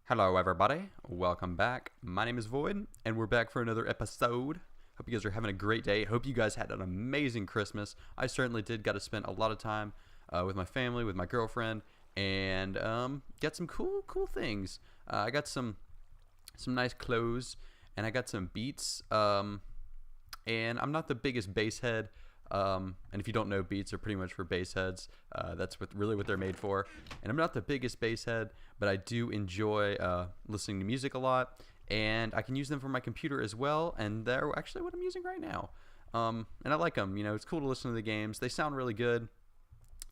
Hello everybody, welcome back. My name is Void, and we're back for another episode. Hope you guys are having a great day. Hope you guys had an amazing Christmas. I certainly did. Got to spend a lot of time with my family, with my girlfriend, and get some cool things. I got some nice clothes, and I got some beats. And I'm not the biggest bass head. And if you don't know, beats are pretty much for bass heads. That's really what they're made for. And I'm not the biggest bass head, but I do enjoy listening to music a lot. And I can use them for my computer as well. And they're actually what I'm using right now. And I like them. You know, it's cool to listen to the games. They sound really good,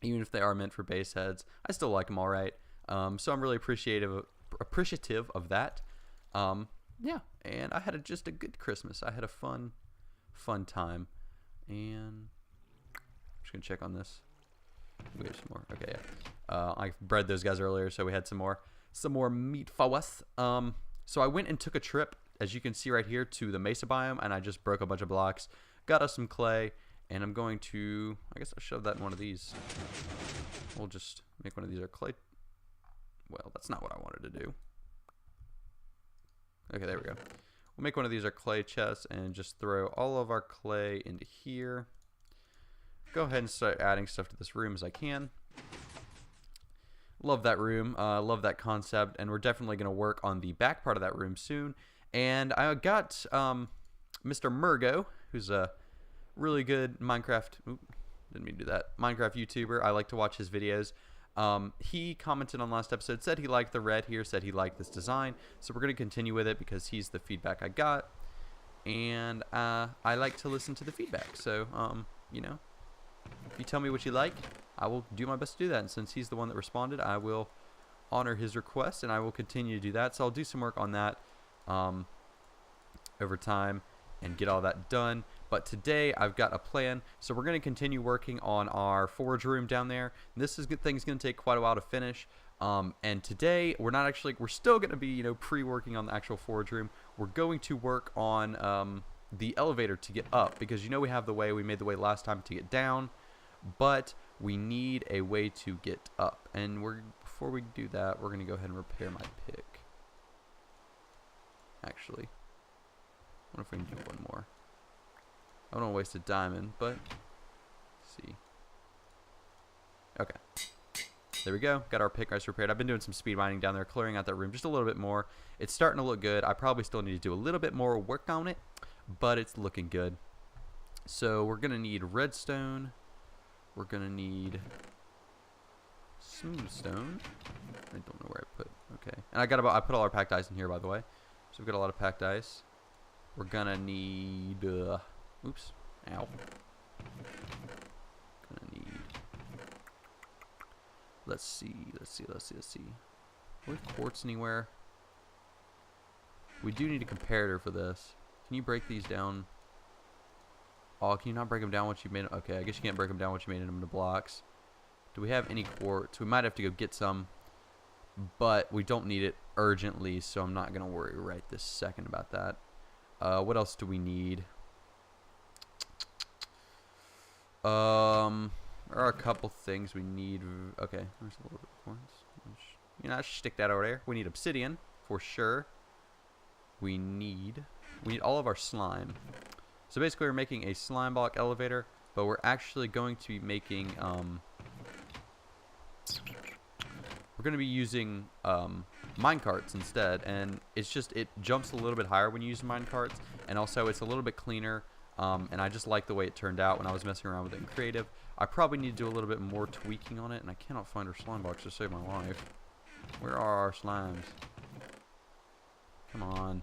even if they are meant for bass heads. I still like them all right. So I'm really appreciative of that. Yeah, and I had just a good Christmas. I had a fun time. And I'm just gonna check on this. We have some more. Okay, yeah. I bred those guys earlier, so we had some more meat for us. So I went and took a trip, as you can see right here, to the Mesa biome, and I just broke a bunch of blocks, got us some clay, and I'm going to, I guess I'll shove that in one of these. We'll just make one of these our clay. Well, that's not what I wanted to do. Okay, there we go. We'll make one of these our clay chests and just throw all of our clay into here. Go ahead and start adding stuff to this room as I can. Love that room. Love that concept. And we're definitely going to work on the back part of that room soon. And I got Mr. Murgo, who's a really good Minecraft... Oop, didn't mean to do that. Minecraft YouTuber. I like to watch his videos. He commented on last episode, said he liked the red here, said he liked this design, so we're going to continue with it because he's the feedback I got, and I like to listen to the feedback, so you know, if you tell me what you like, I will do my best to do that, and since he's the one that responded, I will honor his request, and I will continue to do that. So I'll do some work on that over time and get all that done. But today I've got a plan, so we're going to continue working on our forge room down there. This thing's going to take quite a while to finish. And today we're still going to be, you know, pre-working on the actual forge room. We're going to work on the elevator to get up, because you know we made the way last time to get down, but we need a way to get up. And before we do that, we're going to go ahead and repair my pick. Actually, I wonder if we can do one more. I don't want to waste a diamond, but let's see. Okay. There we go. Got our pick nice repaired. I've been doing some speed mining down there, clearing out that room just a little bit more. It's starting to look good. I probably still need to do a little bit more work on it, but it's looking good. So we're going to need redstone. We're going to need smooth stone. I don't know where I put. Okay. And I put all our packed ice in here, by the way. So we've got a lot of packed ice. We're going to need... oops. Ow. Gonna need... Let's see. With quartz anywhere? We do need a comparator for this. Can you break these down? Oh, can you not break them down once you made them? Okay, I guess you can't break them down once you made them into blocks. Do we have any quartz? We might have to go get some, but we don't need it urgently, so I'm not gonna worry right this second about that. What else do we need? There are a couple things we need. Okay, there's a little bit of quartz. You know, I should stick that over there. We need obsidian for sure. We need all of our slime. So basically, we're making a slime block elevator, but we're actually going to be making we're going to be using minecarts instead, and it jumps a little bit higher when you use minecarts, and also it's a little bit cleaner. And I just like the way it turned out when I was messing around with it in creative. I probably need to do a little bit more tweaking on it, and I cannot find our slime box to save my life. Where are our slimes? Come on.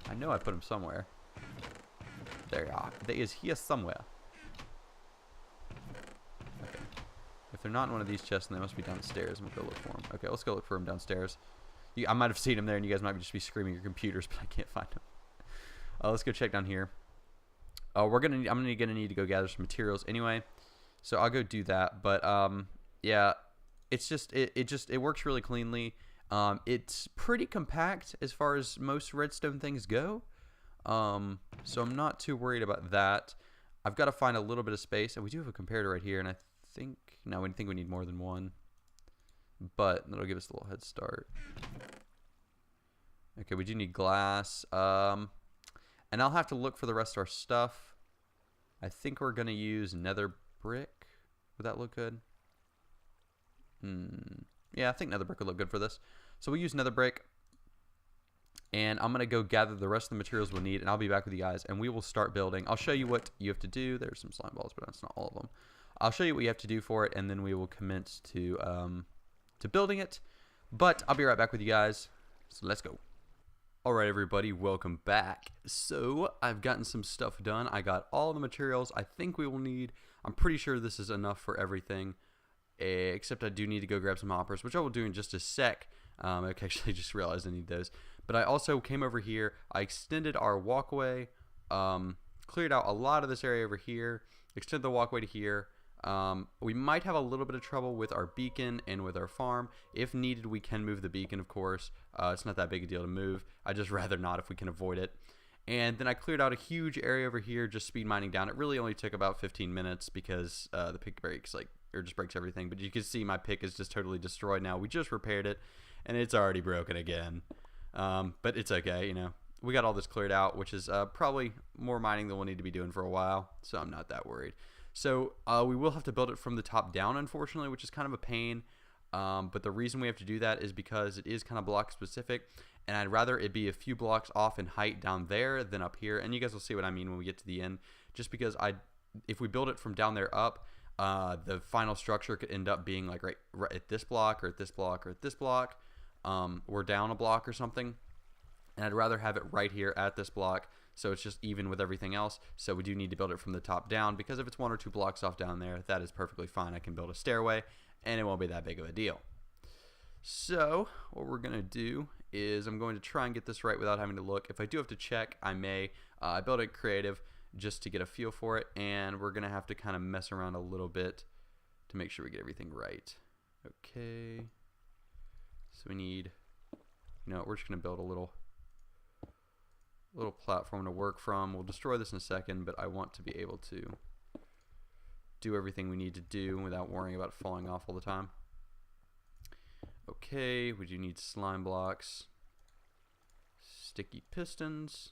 I know I put them somewhere. There you are. They is here somewhere. Okay. If they're not in one of these chests, then they must be downstairs. I'm going to go look for them. Okay, let's go look for them downstairs. I might have seen them there, and you guys might just be screaming your computers, but I can't find them. Let's go check down here. I'm gonna need to go gather some materials anyway, so I'll go do that. But yeah, it works really cleanly. It's pretty compact as far as most redstone things go. So I'm not too worried about that. I've got to find a little bit of space, and we do have a comparator right here, and I think we need more than one. but that'll give us a little head start. Okay, we do need glass. And I'll have to look for the rest of our stuff. I think we're going to use nether brick. Would that look good? Yeah, I think nether brick would look good for this. So we'll use nether brick. And I'm going to go gather the rest of the materials we'll need. And I'll be back with you guys. And we will start building. I'll show you what you have to do. There's some slime balls, but that's not all of them. I'll show you what you have to do for it. And then we will commence to building it. But I'll be right back with you guys. So let's go. Alright everybody, welcome back. So, I've gotten some stuff done. I got all the materials I think we will need. I'm pretty sure this is enough for everything. Except I do need to go grab some hoppers, which I will do in just a sec. I actually just realized I need those. But I also came over here. I extended our walkway. Cleared out a lot of this area over here. Extended the walkway to here. We might have a little bit of trouble with our beacon and with our farm. If needed, we can move the beacon, of course. It's not that big a deal to move. I'd just rather not if we can avoid it. And then I cleared out a huge area over here, just speed mining down. It really only took about 15 minutes because the pick breaks, or just breaks everything. But you can see my pick is just totally destroyed now. We just repaired it, and it's already broken again. But it's okay, you know. We got all this cleared out, which is probably more mining than we'll need to be doing for a while. So I'm not that worried. So we will have to build it from the top down, unfortunately, which is kind of a pain. But the reason we have to do that is because it is kind of block specific. And I'd rather it be a few blocks off in height down there than up here. And you guys will see what I mean when we get to the end. Just because if we build it from down there up, the final structure could end up being like right at this block or at this block or at this block. Or down a block or something. And I'd rather have it right here at this block. So it's just even with everything else. So we do need to build it from the top down, because if it's 1 or 2 blocks off down there, that is perfectly fine. I can build a stairway and it won't be that big of a deal. So what we're going to do is I'm going to try and get this right without having to look. If I do have to check, I may. I built it creative just to get a feel for it, and we're going to have to kind of mess around a little bit to make sure we get everything right. Okay. So we need, we're just going to build a little platform to work from. We'll destroy this in a second, but I want to be able to do everything we need to do without worrying about it falling off all the time. Okay, we do need slime blocks, sticky pistons.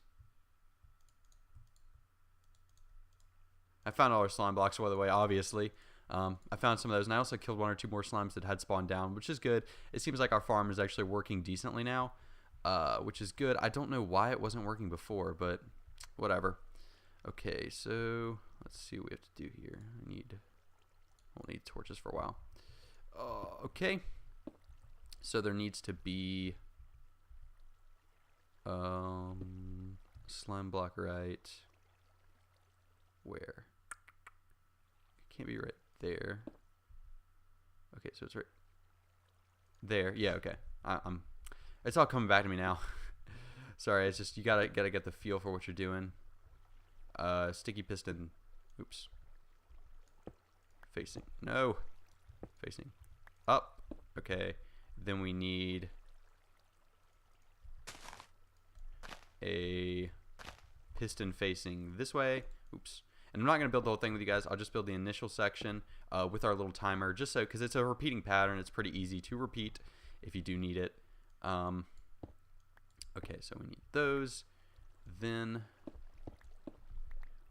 I found all our slime blocks, by the way, obviously. I found some of those, and I also killed 1 or 2 more slimes that had spawned down, which is good. It seems like our farm is actually working decently now. Which is good. I don't know why it wasn't working before, but whatever. Okay, so let's see what we have to do here. We'll need torches for a while. Okay. So there needs to be slime block right where? It can't be right there. Okay, so it's right there. Yeah, okay. It's all coming back to me now. Sorry, it's just you gotta get the feel for what you're doing. Sticky piston. Oops. Facing. No. Facing up. Okay. Then we need a piston facing this way. Oops. And I'm not going to build the whole thing with you guys. I'll just build the initial section with our little timer, just so, because it's a repeating pattern. It's pretty easy to repeat if you do need it. Okay, so we need those. Then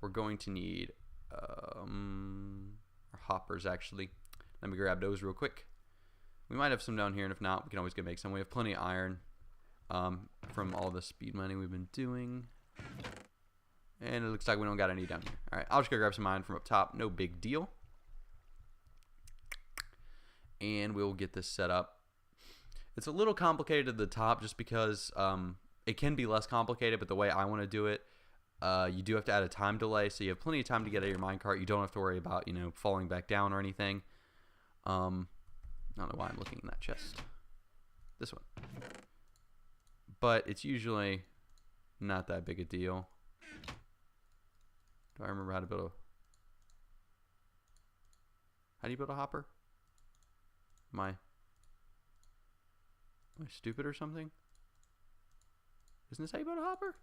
we're going to need our hoppers, actually. Let me grab those real quick. We might have some down here, and if not, we can always go make some. We have plenty of iron from all the speed mining we've been doing. And it looks like we don't got any down here. Alright, I'll just go grab some iron from up top. No big deal. And we'll get this set up. It's a little complicated at the top just because it can be less complicated, but the way I want to do it, you do have to add a time delay, so you have plenty of time to get out of your minecart. You don't have to worry about, falling back down or anything. I don't know why I'm looking in that chest. This one. But it's usually not that big a deal. Do I remember how to build how do you build a hopper? Am I stupid or something? Isn't this how you build a hopper?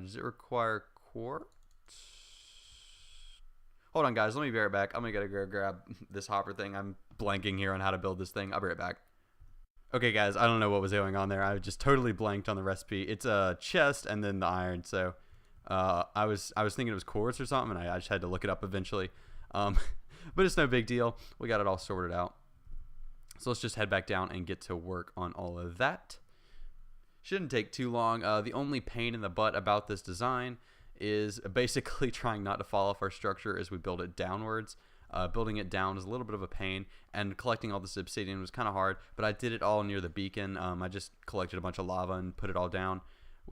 Does it require quartz? Hold on, guys. Let me be right back. I'm going to go grab this hopper thing. I'm blanking here on how to build this thing. I'll be right back. Okay, guys. I don't know what was going on there. I just totally blanked on the recipe. It's a chest and then the iron. So I was thinking it was quartz or something, and I just had to look it up eventually. But it's no big deal. We got it all sorted out. So let's just head back down and get to work on all of that. Shouldn't take too long. The only pain in the butt about this design is basically trying not to fall off our structure as we build it downwards. Building it down is a little bit of a pain, and collecting all this obsidian was kind of hard, but I did it all near the beacon. I just collected a bunch of lava and put it all down.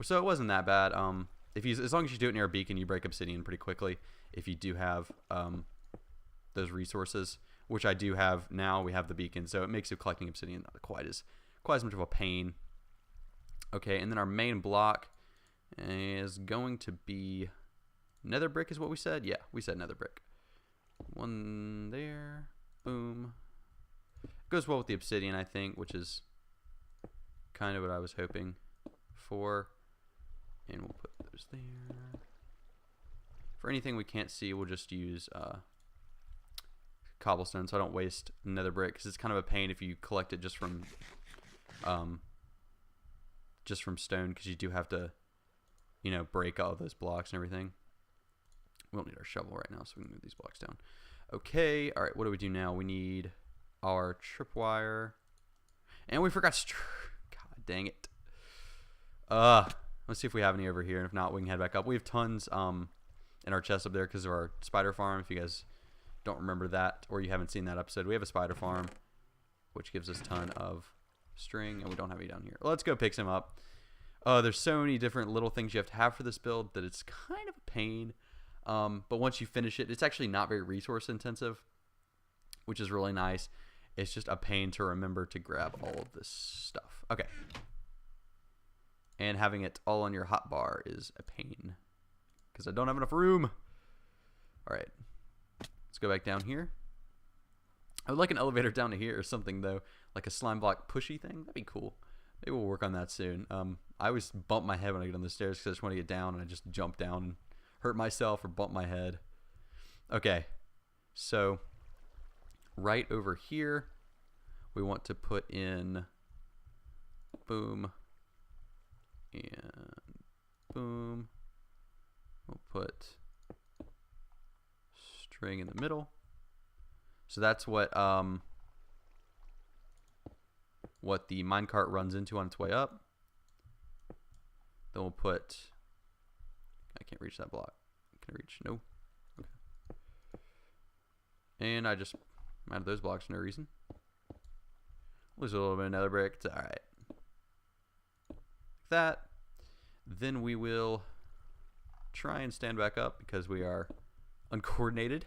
So it wasn't that bad. As long as you do it near a beacon, you break obsidian pretty quickly if you do have those resources, which I do have now. We have the beacon, so it makes it collecting obsidian not quite as much of a pain. Okay, and then our main block is going to be nether brick, is what we said. Yeah, we said nether brick. One there, boom. Goes well with the obsidian, I think, which is kind of what I was hoping for. And we'll put those there. For anything we can't see, we'll just use cobblestone, so I don't waste nether brick, because it's kind of a pain if you collect it just from stone, because you do have to, you know, break all those blocks and everything. We don't need our shovel right now, so we can move these blocks down. Okay, all right, what do we do now? We need our tripwire, and we forgot God dang it. Let's see if we have any over here, and if not, we can head back up. We have tons in our chest up there because of our spider farm. If you guys don't remember that, or you haven't seen that episode, we have a spider farm, which gives us a ton of string, and we don't have any down here. Let's go pick some up. There's so many different little things you have to have for this build that it's kind of a pain. But once you finish it, it's actually not very resource intensive, which is really nice. It's just a pain to remember to grab all of this stuff. Okay. And having it all on your hotbar is a pain because I don't have enough room. All right. Let's go back down here. I would like an elevator down to here or something, though. Like a slime block pushy thing. That'd be cool. Maybe we'll work on that soon. I always bump my head when I get on the stairs because I just want to get down, and I just jump down and hurt myself or bump my head. Okay. So right over here, we want to put in boom and boom. We'll put string in the middle. So that's what the minecart runs into on its way up. Then we'll put, I can't reach that block. Can I reach? No. Okay. And I just added those blocks for no reason. Lose a little bit of nether brick. It's all right. Like that. Then we will try and stand back up because we are uncoordinated.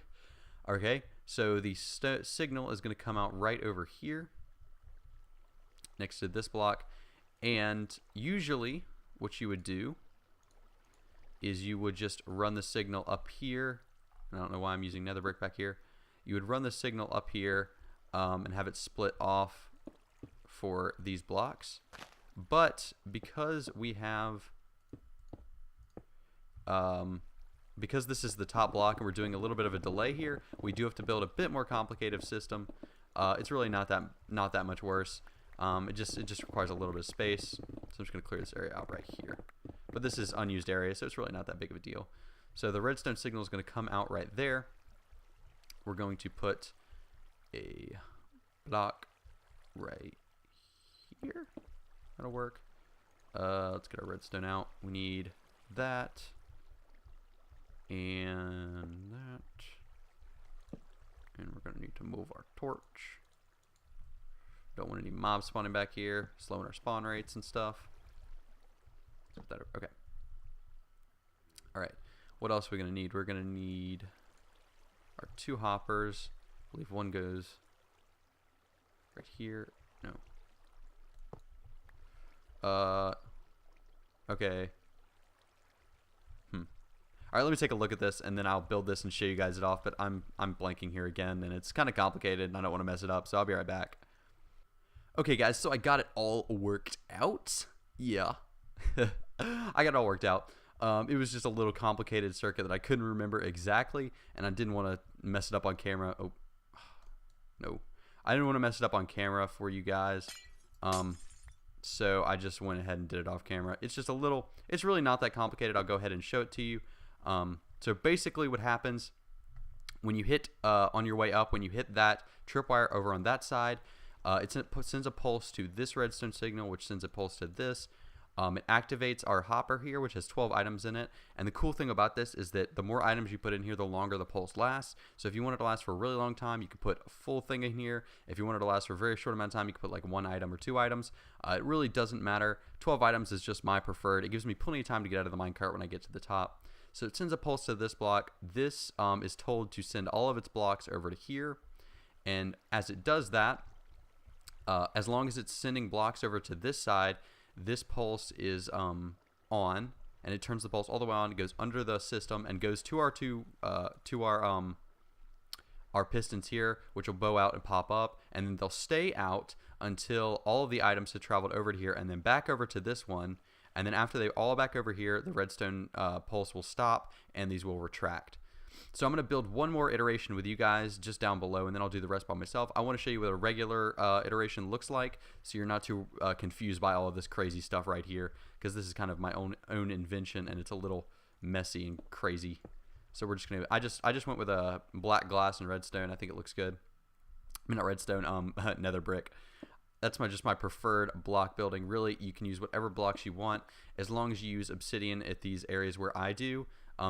Okay, so the signal is going to come out right over here next to this block, and usually what you would do is you would just run the signal up here. I don't know why I'm using nether brick back here. You would run the signal up here and have it split off for these blocks. But because we have because this is the top block and we're doing a little bit of a delay here, we do have to build a bit more complicated system. It's really not that much worse. It just requires a little bit of space. So I'm just going to clear this area out right here. But this is unused area, so it's really not that big of a deal. So the redstone signal is going to come out right there. We're going to put a block right here. That'll work. Let's get our redstone out. We need that. And that. And we're going to need to move our torch. Don't want any mobs spawning back here, slowing our spawn rates and stuff. Okay. Alright. What else are we going to need? We're going to need our 2 hoppers. I believe one goes right here. No. Okay. Alright, let me take a look at this, and then I'll build this and show you guys it off, but I'm blanking here again, and it's kind of complicated, and I don't want to mess it up, so I'll be right back. Okay, guys, so I got it all worked out. Yeah. I got it all worked out. It was just a little complicated circuit that I couldn't remember exactly, and I didn't want to mess it up on camera. Oh, no. I didn't want to mess it up on camera for you guys. So I just went ahead and did it off camera. It's just a little, it's really not that complicated. I'll go ahead and show it to you. So basically what happens when you hit, on your way up, when you hit that tripwire over on that side, it sends a pulse to this redstone signal, which sends a pulse to this. It activates our hopper here, which has 12 items in it. And the cool thing about this is that the more items you put in here, the longer the pulse lasts. So if you want it to last for a really long time, you could put a full thing in here. If you want it to last for a very short amount of time, you could put like 1 item or 2 items. It really doesn't matter. 12 items is just my preferred. It gives me plenty of time to get out of the minecart when I get to the top. So it sends a pulse to this block. This is told to send all of its blocks over to here. And as it does that, as long as it's sending blocks over to this side, this pulse is on, and it turns the pulse all the way on. It goes under the system and goes to our pistons here, which will bow out and pop up, and then they'll stay out until all of the items have traveled over to here, and then back over to this one. And then after they all back over here, the redstone pulse will stop, and these will retract. So I'm going to build one more iteration with you guys just down below, and then I'll do the rest by myself. I want to show you what a regular iteration looks like, so you're not too confused by all of this crazy stuff right here, because this is kind of my own invention, and it's a little messy and crazy. So we're just going to, I just went with a black glass and redstone. I think it looks good. I mean, not redstone, nether brick. That's just my preferred block building. Really, you can use whatever blocks you want, as long as you use obsidian at these areas where I do.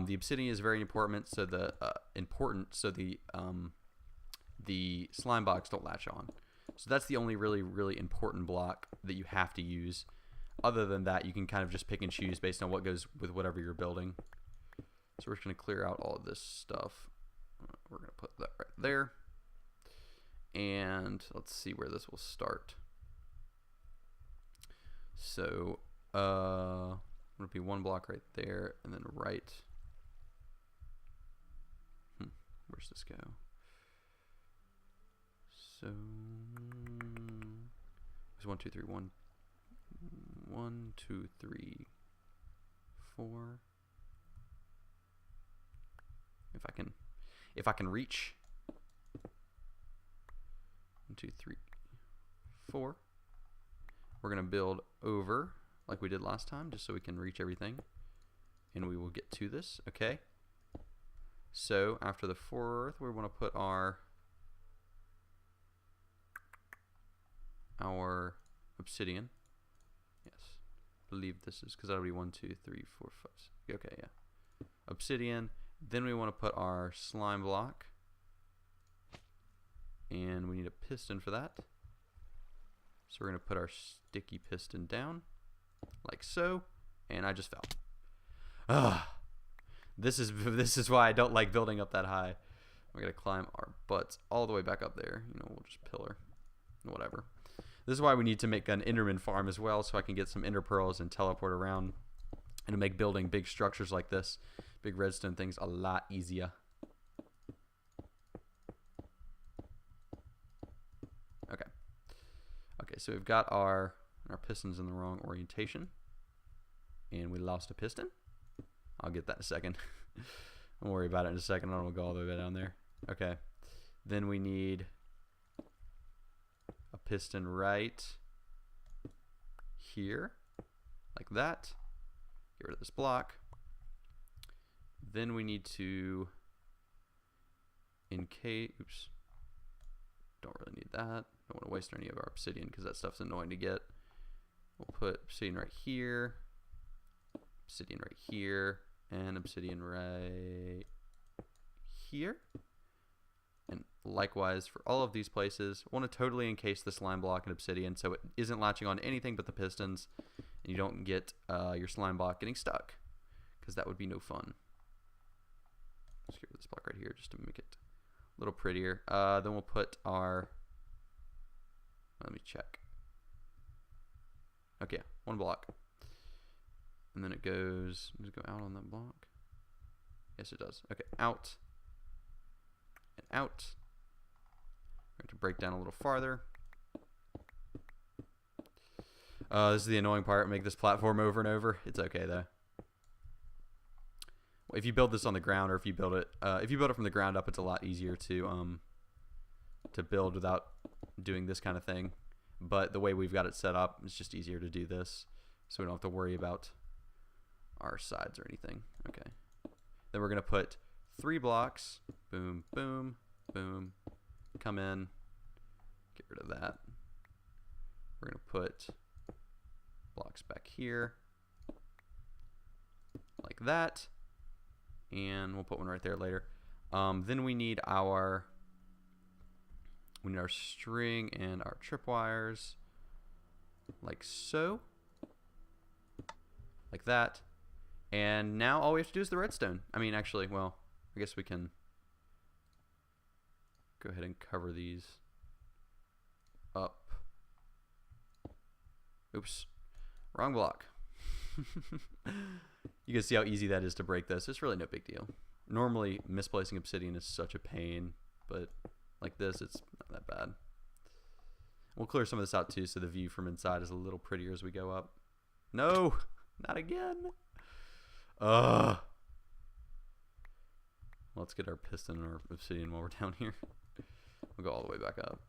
The obsidian is very important, so the slime blocks don't latch on. So that's the only really important block that you have to use. Other than that, you can kind of just pick and choose based on what goes with whatever you're building. So we're just going to clear out all of this stuff. We're going to put that right there. And let's see where this will start. So it'll be 1 block right there, and then right. Where's this go? So there's 1, 2, 3, 1, 1, 2, 3, 4. If I can reach. 1, 2, 3, 4. We're gonna build over like we did last time, just so we can reach everything, and we will get to this. Okay. So after the 4th, we want to put our obsidian. Yes, I believe this is, because that'll be 1, 2, 3, 4, 5, 6. Okay, yeah. Obsidian. Then we want to put our slime block, and we need a piston for that. So we're going to put our sticky piston down like so, and I just fell. Ah. This is why I don't like building up that high. We're gonna climb our butts all the way back up there. You know, we'll just pillar, whatever. This is why we need to make an Enderman farm as well, so I can get some Ender pearls and teleport around, and to make building big structures like this, big redstone things, a lot easier. Okay. Okay, so we've got our pistons in the wrong orientation, and we lost a piston. I'll get that in a second. Don't worry about it in a second. I don't want to go all the way down there. Okay. Then we need a piston right here, like that. Get rid of this block. Then we need to, oops. Don't really need that. Don't want to waste any of our obsidian because that stuff's annoying to get. We'll put obsidian right here, obsidian right here, and obsidian right here. And likewise for all of these places, I want to totally encase the slime block in obsidian so it isn't latching on to anything but the pistons, and you don't get your slime block getting stuck, because that would be no fun. Let's get rid of this block right here just to make it a little prettier. Then we'll put our, let me check. Okay, 1 block. And then it goes, does it go out on that block? Yes, it does. Okay, out and out. We're going to break down a little farther. This is the annoying part, make this platform over and over. It's okay though. if you build this on the ground, or if you build it from the ground up, it's a lot easier to build without doing this kind of thing. But the way we've got it set up, it's just easier to do this, so we don't have to worry about our sides or anything. Okay. Then we're going to put 3 blocks. Boom, boom, boom. Come in. Get rid of that. We're going to put blocks back here. Like that. And we'll put one right there later. Then we need our string and our tripwires, like so, like that. And now all we have to do is the redstone. I mean, actually, well, I guess we can go ahead and cover these up. Oops, wrong block. You can see how easy that is to break this. It's really no big deal. Normally, misplacing obsidian is such a pain, but like this, it's not that bad. We'll clear some of this out too, so the view from inside is a little prettier as we go up. No, not again. Let's get our piston and our obsidian while we're down here. We'll go all the way back up.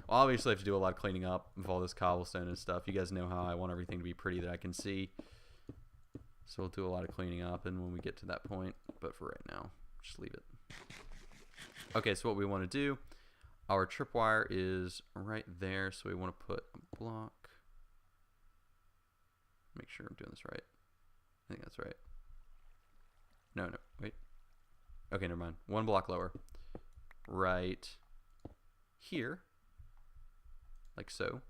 I'll obviously have to do a lot of cleaning up with all this cobblestone and stuff. You guys know how I want everything to be pretty that I can see. So we'll do a lot of cleaning up and when we get to that point. But for right now, just leave it. Okay, so what we want to do, our tripwire is right there. So we want to put a block. Make sure I'm doing this right. I think that's right. No, wait. Okay, never mind. 1 block lower. Right here. Like so.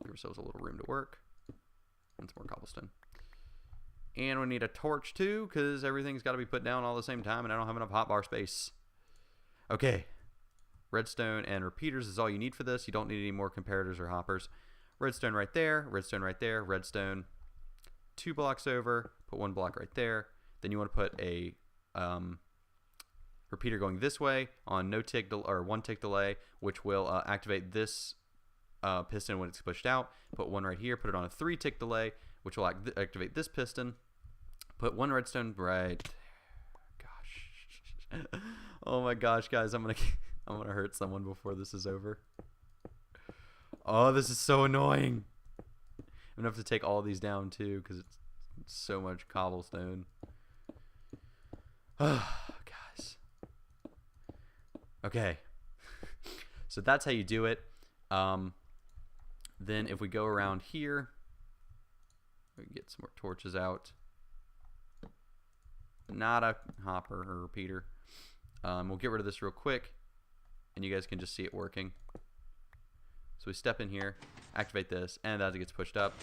Give ourselves a little room to work. And some more cobblestone. And we need a torch too, because everything's got to be put down all at the same time, and I don't have enough hotbar space. Okay. Redstone and repeaters is all you need for this. You don't need any more comparators or hoppers. Redstone right there, redstone right there, redstone 2 blocks over, put 1 block right there. Then you want to put a repeater going this way on 1 tick delay, which will activate this piston when it's pushed out. Put 1 right here, put it on a 3 tick delay, which will activate this piston. Put 1 redstone right there. Gosh. Oh my gosh, guys, I'm gonna hurt someone before this is over. Oh, this is so annoying. I'm gonna have to take all these down too because it's so much cobblestone. Guys. Okay. So that's how you do it. Then if we go around here, we can get some more torches out. Not a hopper or repeater. We'll get rid of this real quick, and you guys can just see it working. So we step in here, activate this, and as it gets pushed up,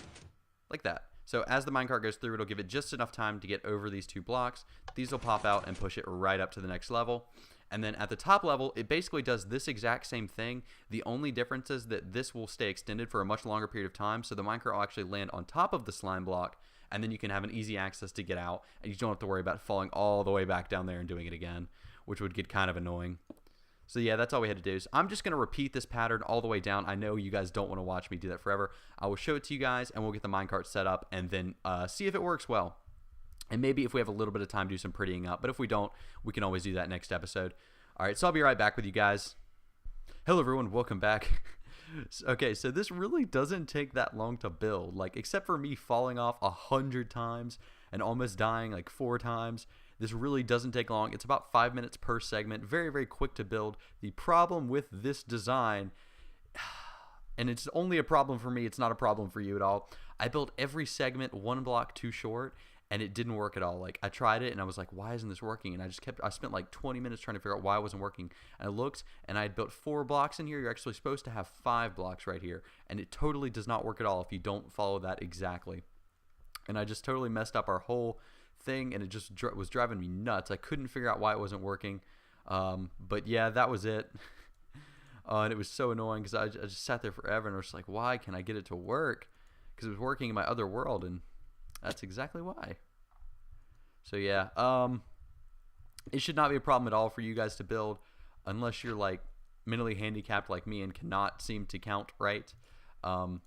like that. So as the minecart goes through, it'll give it just enough time to get over these 2 blocks. These will pop out and push it right up to the next level. And then at the top level, it basically does this exact same thing. The only difference is that this will stay extended for a much longer period of time. So the minecart will actually land on top of the slime block, and then you can have an easy access to get out, and you don't have to worry about falling all the way back down there and doing it again, which would get kind of annoying. So yeah, that's all we had to do. So I'm just going to repeat this pattern all the way down. I know you guys don't want to watch me do that forever. I will show it to you guys, and we'll get the minecart set up and then see if it works well. And maybe if we have a little bit of time, do some prettying up. But if we don't, we can always do that next episode. All right, so I'll be right back with you guys. Hello, everyone. Welcome back. Okay, so this really doesn't take that long to build. Like, except for me falling off 100 times and almost dying like 4 times. This really doesn't take long. It's about 5 minutes per segment. Very, very quick to build. The problem with this design, and it's only a problem for me, it's not a problem for you at all. I built every segment 1 block too short, and it didn't work at all. Like, I tried it, and I was like, why isn't this working? And I spent like 20 minutes trying to figure out why it wasn't working. And I looked, and I had built 4 blocks in here. You're actually supposed to have 5 blocks right here. And it totally does not work at all if you don't follow that exactly. And I just totally messed up our whole thing, and it just was driving me nuts. I couldn't figure out why it wasn't working. But yeah, that was it. And it was so annoying because I just sat there forever, and I was like, why can't I get it to work? Because it was working in my other world, and that's exactly why. So yeah, it should not be a problem at all for you guys to build unless you're like mentally handicapped like me and cannot seem to count right.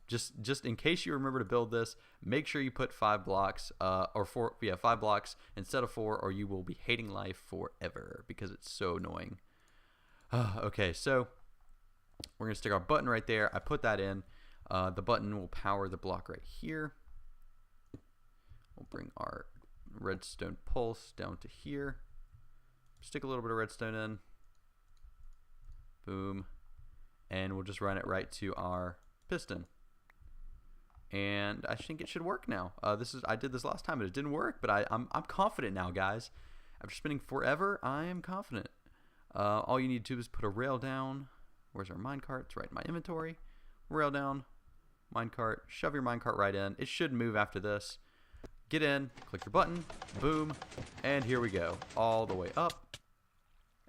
Just in case you remember to build this, make sure you put 5 blocks, or 4, yeah, 5 blocks instead of 4, or you will be hating life forever because it's so annoying. Okay, so we're gonna stick our button right there. I put that in. The button will power the block right here. We'll bring our redstone pulse down to here. Stick a little bit of redstone in. Boom. And we'll just run it right to our piston. And I think it should work now. I did this last time and it didn't work, but I'm confident now, guys. After spinning forever, I am confident. All you need to do is put a rail down. Where's our minecart? It's right in my inventory. Rail down, minecart, shove your minecart right in. It should move after this. Get in, click your button, boom, and here we go, all the way up.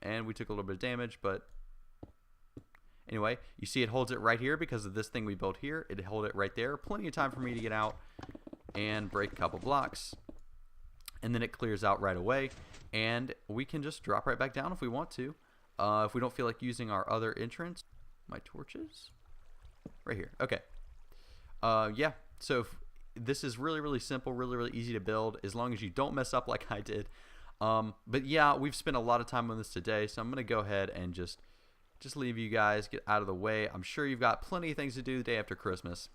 And we took a little bit of damage, but anyway, you see it holds it right here because of this thing we built here. It held it right there. Plenty of time for me to get out and break a couple blocks. And then it clears out right away. And we can just drop right back down if we want to. If we don't feel like using our other entrance. My torches? Right here. Okay. Yeah, so this is really simple, really easy to build as long as you don't mess up like I did. But yeah, we've spent a lot of time on this today, so I'm going to go ahead and just leave you guys, get out of the way. I'm sure you've got plenty of things to do the day after Christmas.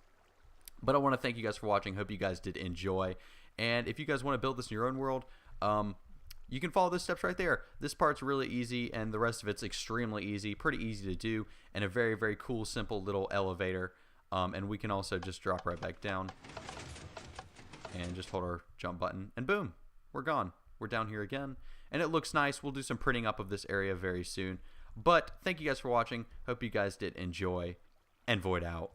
But I want to thank you guys for watching. Hope you guys did enjoy. And if you guys want to build this in your own world, you can follow those steps right there. This part's really easy, and the rest of it's extremely easy, pretty easy to do, and a very cool, simple little elevator. And we can also just drop right back down and just hold our jump button, and boom, we're gone. We're down here again, and it looks nice. We'll do some printing up of this area very soon. But thank you guys for watching. Hope you guys did enjoy, and Void out.